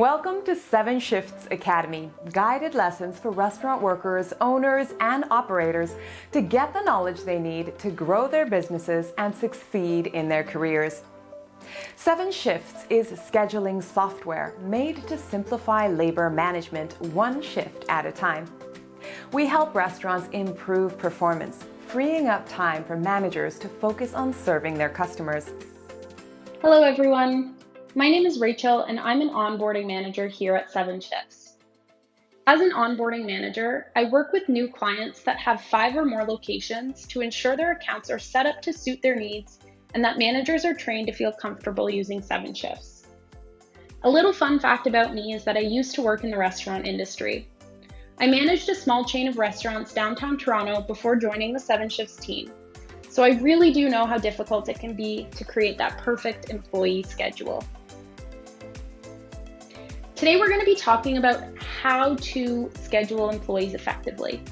Welcome to 7shifts Academy, guided lessons for restaurant workers, owners, and operators to get the knowledge they need to grow their businesses and succeed in their careers. 7shifts is scheduling software made to simplify labor management one shift at a time. We help restaurants improve performance, freeing up time for managers to focus on serving their customers. Hello everyone, my name is Rachel and I'm an onboarding manager here at 7shifts. As an onboarding manager, I work with new clients that have 5 or more locations to ensure their accounts are set up to suit their needs and that managers are trained to feel comfortable using 7shifts. A little fun fact about me is that I used to work in the restaurant industry. I managed a small chain of restaurants downtown Toronto before joining the 7shifts team. So I really do know how difficult it can be to create that perfect employee schedule. Today we're going to be talking about how to schedule employees effectively.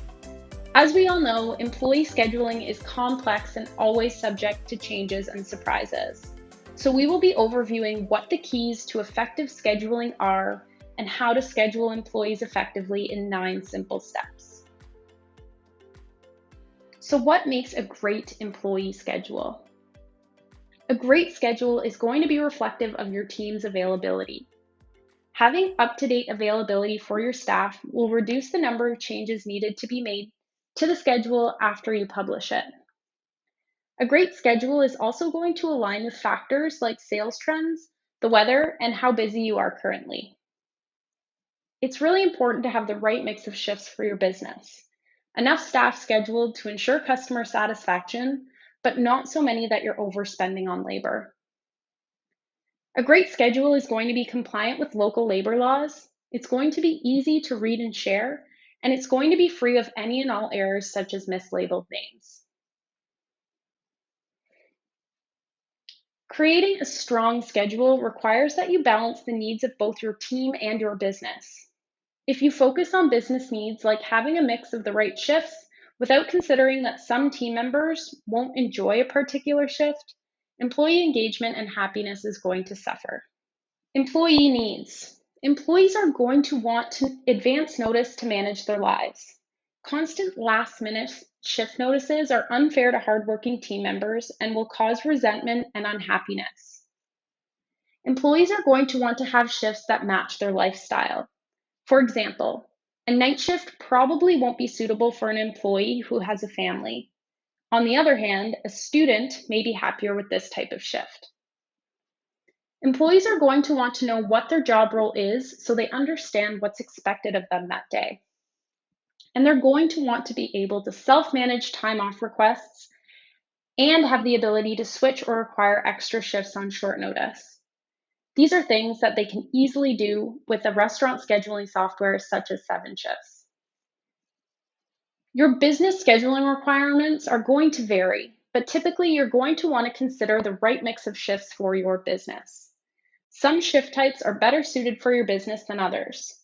As we all know, employee scheduling is complex and always subject to changes and surprises. So we will be overviewing what the keys to effective scheduling are and how to schedule employees effectively in 9 simple steps. So what makes a great employee schedule? A great schedule is going to be reflective of your team's availability. Having up-to-date availability for your staff will reduce the number of changes needed to be made to the schedule after you publish it. A great schedule is also going to align with factors like sales trends, the weather, and how busy you are currently. It's really important to have the right mix of shifts for your business. Enough staff scheduled to ensure customer satisfaction, but not so many that you're overspending on labor. A great schedule is going to be compliant with local labor laws, it's going to be easy to read and share, and it's going to be free of any and all errors such as mislabeled names. Creating a strong schedule requires that you balance the needs of both your team and your business. If you focus on business needs like having a mix of the right shifts without considering that some team members won't enjoy a particular shift, employee engagement and happiness is going to suffer. Employee needs. Employees are going to want advance notice to manage their lives. Constant last-minute shift notices are unfair to hardworking team members and will cause resentment and unhappiness. Employees are going to want to have shifts that match their lifestyle. For example, a night shift probably won't be suitable for an employee who has a family. On the other hand, a student may be happier with this type of shift. Employees are going to want to know what their job role is so they understand what's expected of them that day. And they're going to want to be able to self-manage time off requests and have the ability to switch or require extra shifts on short notice. These are things that they can easily do with a restaurant scheduling software such as 7shifts. Your business scheduling requirements are going to vary, but typically you're going to want to consider the right mix of shifts for your business. Some shift types are better suited for your business than others.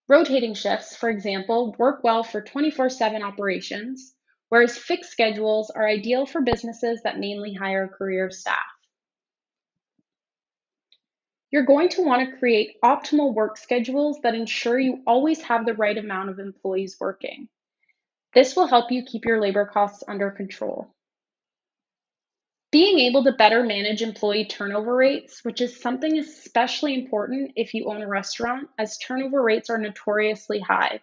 Rotating shifts, for example, work well for 24/7 operations, whereas fixed schedules are ideal for businesses that mainly hire career staff. You're going to want to create optimal work schedules that ensure you always have the right amount of employees working. This will help you keep your labor costs under control. Being able to better manage employee turnover rates, which is something especially important if you own a restaurant, as turnover rates are notoriously high,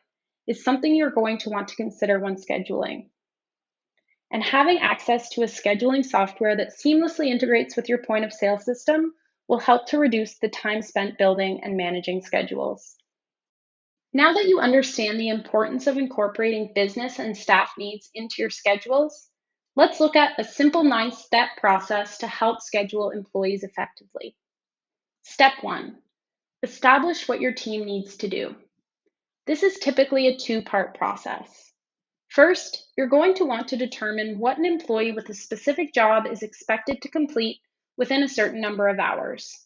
is something you're going to want to consider when scheduling. And having access to a scheduling software that seamlessly integrates with your point of sale system will help to reduce the time spent building and managing schedules. Now that you understand the importance of incorporating business and staff needs into your schedules, let's look at a simple 9-step process to help schedule employees effectively. Step 1, establish what your team needs to do. This is typically a 2-part process. First, you're going to want to determine what an employee with a specific job is expected to complete within a certain number of hours.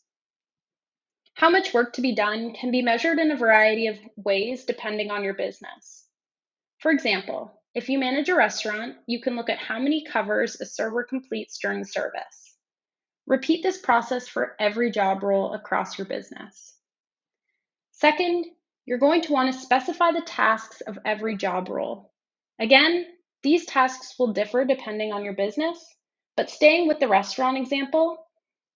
How much work to be done can be measured in a variety of ways depending on your business. For example, if you manage a restaurant, you can look at how many covers a server completes during service. Repeat this process for every job role across your business. Second, you're going to want to specify the tasks of every job role. Again, these tasks will differ depending on your business, but staying with the restaurant example,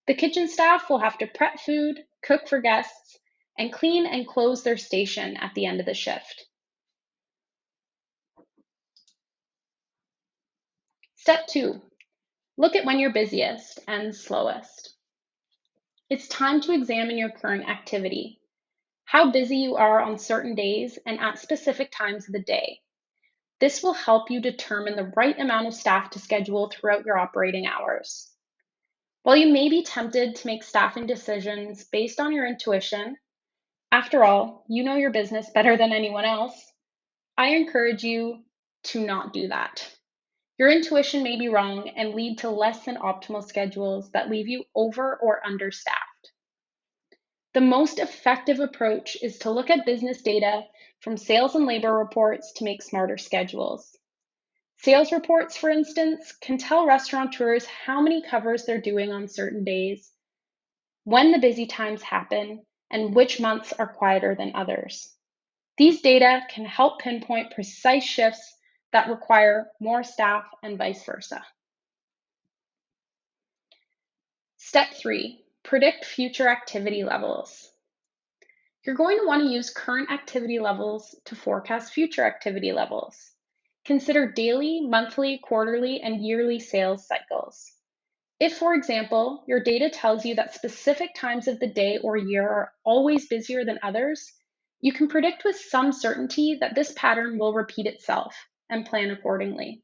the kitchen staff will have to prep food, cook for guests, and clean and close their station at the end of the shift. Step 2, look at when you're busiest and slowest. It's time to examine your current activity, how busy you are on certain days and at specific times of the day. This will help you determine the right amount of staff to schedule throughout your operating hours. While you may be tempted to make staffing decisions based on your intuition, after all, you know your business better than anyone else, I encourage you to not do that. Your intuition may be wrong and lead to less than optimal schedules that leave you over or understaffed. The most effective approach is to look at business data from sales and labor reports to make smarter schedules. Sales reports, for instance, can tell restaurateurs how many covers they're doing on certain days, when the busy times happen, and which months are quieter than others. These data can help pinpoint precise shifts that require more staff and vice versa. Step 3, predict future activity levels. You're going to want to use current activity levels to forecast future activity levels. Consider daily, monthly, quarterly, and yearly sales cycles. If, for example, your data tells you that specific times of the day or year are always busier than others, you can predict with some certainty that this pattern will repeat itself and plan accordingly.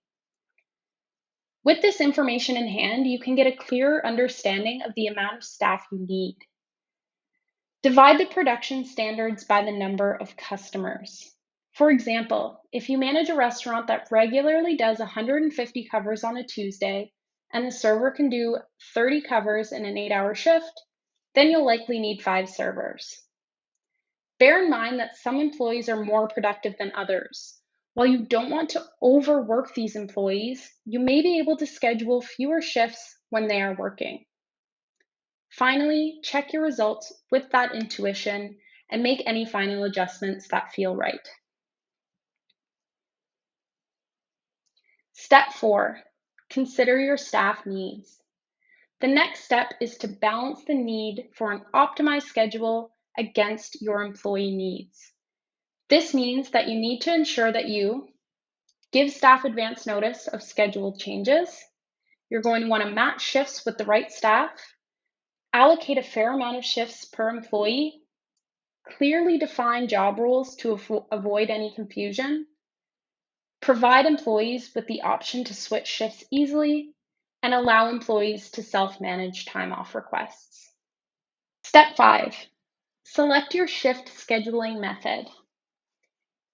With this information in hand, you can get a clearer understanding of the amount of staff you need. Divide the production standards by the number of customers. For example, if you manage a restaurant that regularly does 150 covers on a Tuesday, and the server can do 30 covers in an 8-hour shift, then you'll likely need 5 servers. Bear in mind that some employees are more productive than others. While you don't want to overwork these employees, you may be able to schedule fewer shifts when they are working. Finally, check your results with that intuition and make any final adjustments that feel right. Step 4, consider your staff needs. The next step is to balance the need for an optimized schedule against your employee needs. This means that you need to ensure that you give staff advance notice of scheduled changes. You're going to want to match shifts with the right staff, allocate a fair amount of shifts per employee, clearly define job roles to avoid any confusion, provide employees with the option to switch shifts easily, and allow employees to self-manage time off requests. Step 5, select your shift scheduling method.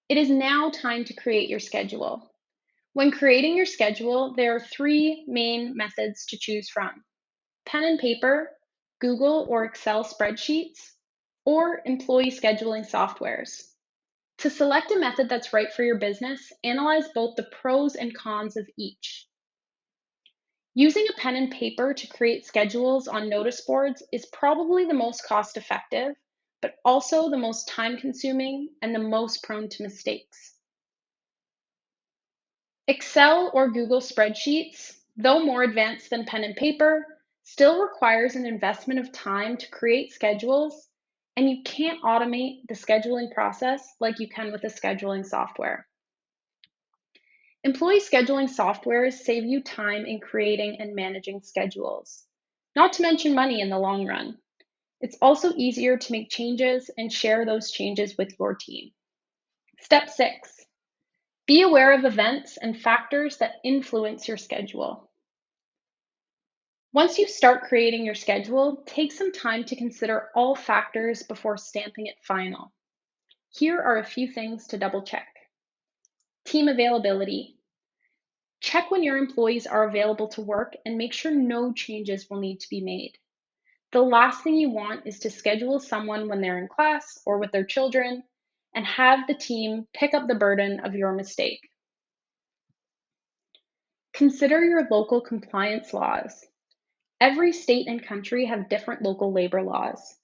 It is now time to create your schedule. When creating your schedule, there are 3 main methods to choose from: pen and paper, Google or Excel spreadsheets, or employee scheduling softwares. To select a method that's right for your business, analyze both the pros and cons of each. Using a pen and paper to create schedules on notice boards is probably the most cost effective, but also the most time consuming and the most prone to mistakes. Excel or Google spreadsheets, though more advanced than pen and paper, still requires an investment of time to create schedules, and you can't automate the scheduling process like you can with a scheduling software. Employee scheduling softwares save you time in creating and managing schedules, not to mention money in the long run. It's also easier to make changes and share those changes with your team. Step 6, be aware of events and factors that influence your schedule. Once you start creating your schedule, take some time to consider all factors before stamping it final. Here are a few things to double check. Team availability. Check when your employees are available to work and make sure no changes will need to be made. The last thing you want is to schedule someone when they're in class or with their children and have the team pick up the burden of your mistake. Consider your local compliance laws. Every state and country have different local labor laws.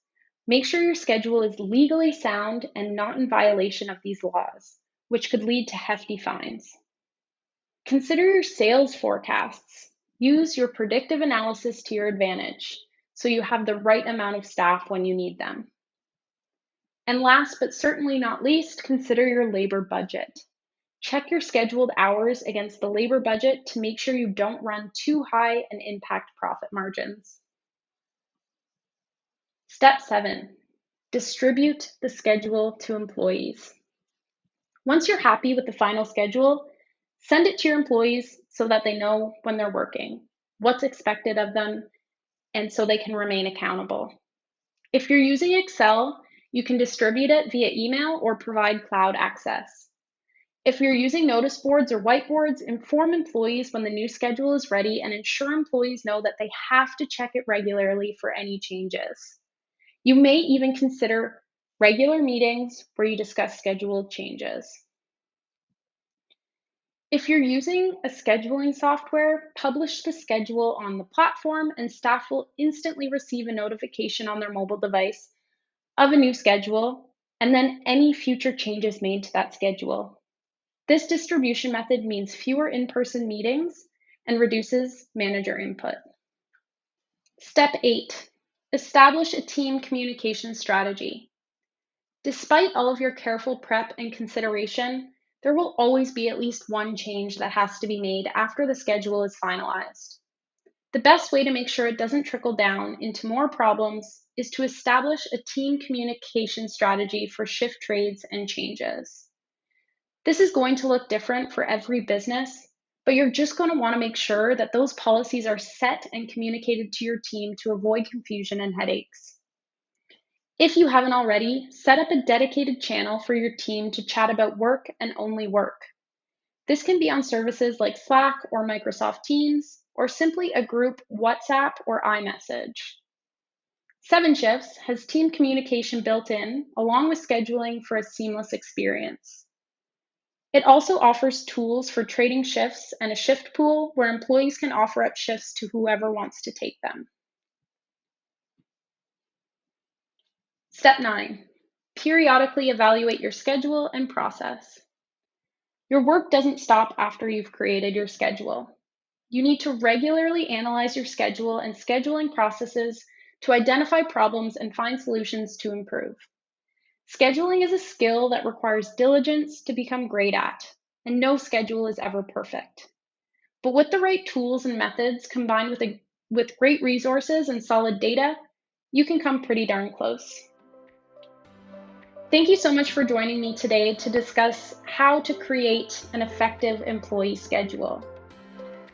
Make sure your schedule is legally sound and not in violation of these laws, which could lead to hefty fines. Consider your sales forecasts. Use your predictive analysis to your advantage so you have the right amount of staff when you need them. And last but certainly not least, consider your labor budget. Check your scheduled hours against the labor budget to make sure you don't run too high and impact profit margins. Step 7, distribute the schedule to employees. Once you're happy with the final schedule, send it to your employees so that they know when they're working, what's expected of them, and so they can remain accountable. If you're using Excel, you can distribute it via email or provide cloud access. If you're using notice boards or whiteboards, inform employees when the new schedule is ready and ensure employees know that they have to check it regularly for any changes. You may even consider regular meetings where you discuss scheduled changes. If you're using a scheduling software, publish the schedule on the platform and staff will instantly receive a notification on their mobile device of a new schedule and then any future changes made to that schedule. This distribution method means fewer in-person meetings and reduces manager input. Step 8, establish a team communication strategy. Despite all of your careful prep and consideration, there will always be at least one change that has to be made after the schedule is finalized. The best way to make sure it doesn't trickle down into more problems is to establish a team communication strategy for shift trades and changes. This is going to look different for every business, but you're just going to want to make sure that those policies are set and communicated to your team to avoid confusion and headaches. If you haven't already, set up a dedicated channel for your team to chat about work and only work. This can be on services like Slack or Microsoft Teams, or simply a group WhatsApp or iMessage. 7shifts has team communication built in, along with scheduling for a seamless experience. It also offers tools for trading shifts and a shift pool where employees can offer up shifts to whoever wants to take them. Step 9, periodically evaluate your schedule and process. Your work doesn't stop after you've created your schedule. You need to regularly analyze your schedule and scheduling processes to identify problems and find solutions to improve. Scheduling is a skill that requires diligence to become great at, and no schedule is ever perfect. But with the right tools and methods combined with great resources and solid data, you can come pretty darn close. Thank you so much for joining me today to discuss how to create an effective employee schedule.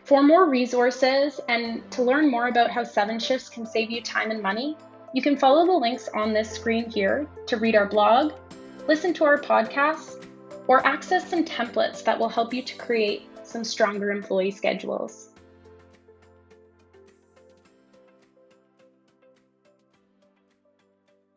For more resources and to learn more about how 7shifts can save you time and money, you can follow the links on this screen here to read our blog, listen to our podcasts, or access some templates that will help you to create some stronger employee schedules.